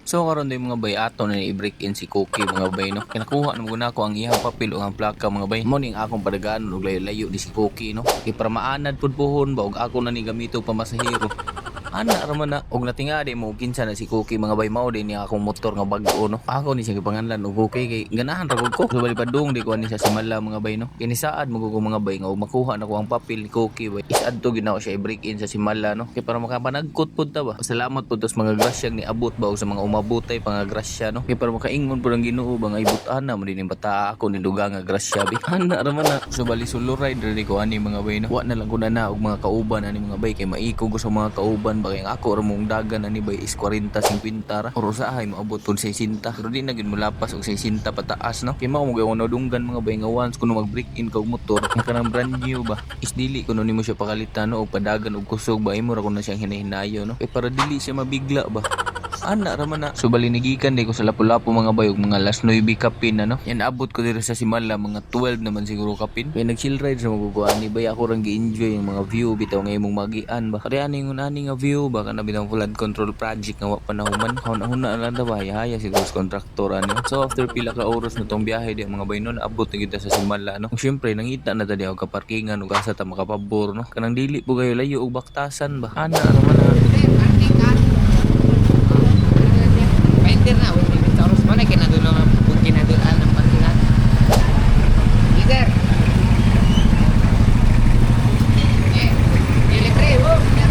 So karon day mga bay ato na i-break in si Cookie mga bay no. Kinakuha na muna ko ang iyang papel o ang plaka mga bay. Mo ning akong padagaan og layo-layo di si Cookie no. Kay para maanad pud puhon ba og ako na ni gamito pa masahero. Ana raman na og natingadi mo kinsa na si Cookie mga bay mao din niya akong motor nga bag-o no. Ako ni siya gipanganlan og Cookie kay ganahan ra gud ko. So bali padung di ko ani siya simala mga bay no. Kinisaad mo ko mga bay nga og makuha na ko ang papel ni Cookie bay. Isad to ginawa siya i-break in sa simala no. Kay para makapanagkot pud ta ba. Salamat pud sa mga grasyang ni abot ba og sa mga umabotay pa nga grasya no. Kay para makaingon pud ang Ginoo ba nga ibutan na mo din yung bata ako ni duga nga grasya bi. Ana raman na. So bali suluray diri ko ani mga bay no. Wa na lang ko na og mga kauban ani mga bay kay maiko ko sa mga kauban ba kay ako ra mong dagan ani bay is 40 50 ra or usahay maabot pud 60 pero di na gid molapas og 60 pataas no kay mao mo gyud dunggan mga bay nga once kuno mag break in kag motor nga kanang brand new ba is dili kuno nimo siya pakalitan no og padagan og kusog ba imo ra kuno siyang hinahinayo no kay para dili siya mabigla ba. Ana raman na. So balinigikan di ko sa lapu-lapu mga bayog mga last 9 kapin ano. Yan abot ko dito sa Simala mga 12 naman siguro kapin. Kaya nag-chill ride sa maguguan ni bay ako rang gi-enjoy yung mga view bitaw nga imong magian ba. Kaya ani yung ani nga view ba kana bitang flood control project nga wa pa nahuman. Huna lang ta ba haya siguro sa kontraktor ano. So after pila ka oras na tong biyahe di mga bay nun abot na kita sa Simala no. Syempre nangita na ta di ako kaparkingan ug asa ta makapabor no. Kanang dili po kayo layo og baktasan ba. Ana raman na. Painter na, ulit yung Taurus mo na kinadulo ng kinadulaan ng parkingan. Leader! Libre, oh! Kaya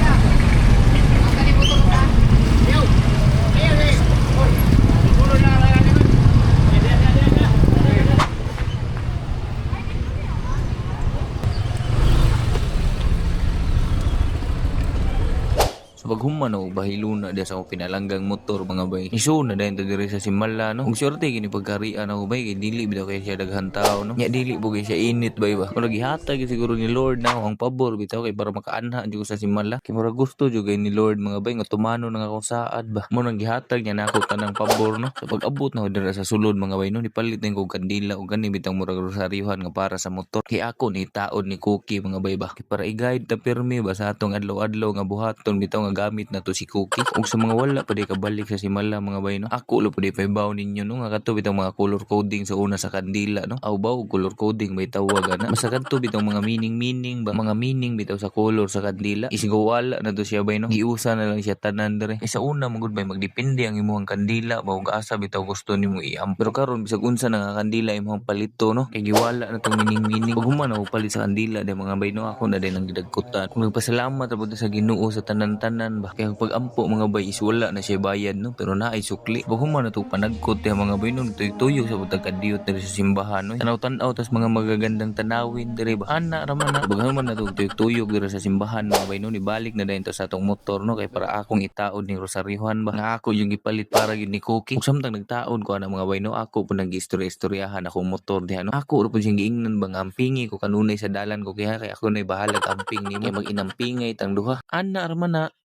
ang kalimutan ka? Yo! Ayan eh! Puro na lang naman. So paghuman og bahilo na dia sa akong pinalanggang motor mga bay. Isu na dayon ta diri sa Simala no. Ug sorte gini pagkarian ako bay kay dili bitaw kay siya daghan tao no. Nya dili po kay siya init bay ba. Kung nagihatag siguro ni Lord na ang pabor bitaw kay para makaanha jud ko sa Simala. Kay mura gusto jud kay ni Lord mga bay nga tumano na akong saad ba. Mo nang gihatag niya nako tanang pabor no. So pag abot na ko dira sa sulod mga bay no nipalit na ko kandila ug gani bitang mura rosaryohan nga para sa motor. Kay ako ni taod ni Cookie mga bay ba. Kay para i-guide ta pirmi ba sa atong adlaw-adlaw nga buhaton bitaw nga gamit na to si Cookie. Ug sa mga wala pa di kabalik sa Simala mga bay no. Ako lo pa di paibaw ninyo no nga kadto bitong mga color coding sa una sa kandila no. Aw baw color coding may tawag ana. Basta kadto bitong mga meaning ba mga meaning bitaw sa color sa kandila. Isigo wala na to siya bay no. Giusa na lang siya tanan dere. Sa una magud bay magdepende ang imong kandila ba ug asa bitaw gusto nimo i-am. Pero karon bisag unsa na nga kandila imong palito no. Kay giwala na tong meaning. Ug human ako palit sa kandila de mga bay no ako na din ang gidagkutan. Kung nagpasalamat ra pud sa Ginoo sa tanan-tanan ba. Kaya pag ampo mga bay is wala na siya bayad no pero naay sukli. Human na to panagkot ya mga bay no tuyok sa butag kadiyot diri sa simbahan no. Tanaw-tanaw tas mga magagandang tanawin diri ba. Ana raman na human na to tuyok diri sa simbahan mga bay no nibalik na dayon to sa atong motor no kay para akong itaod ni rosaryohan ba. Nga ako yung gipalit para gid ni Cookie. Ug samtang nagtaon ko ana mga bay no ako po nag-istorya-istoryahan akong motor diha no. Ako ra po siyang giingnan bang ampingi ko kanunay sa dalan ko kaya kay ako nay bahala amping nimo kay mag-inampingay tang duha. Ana raman na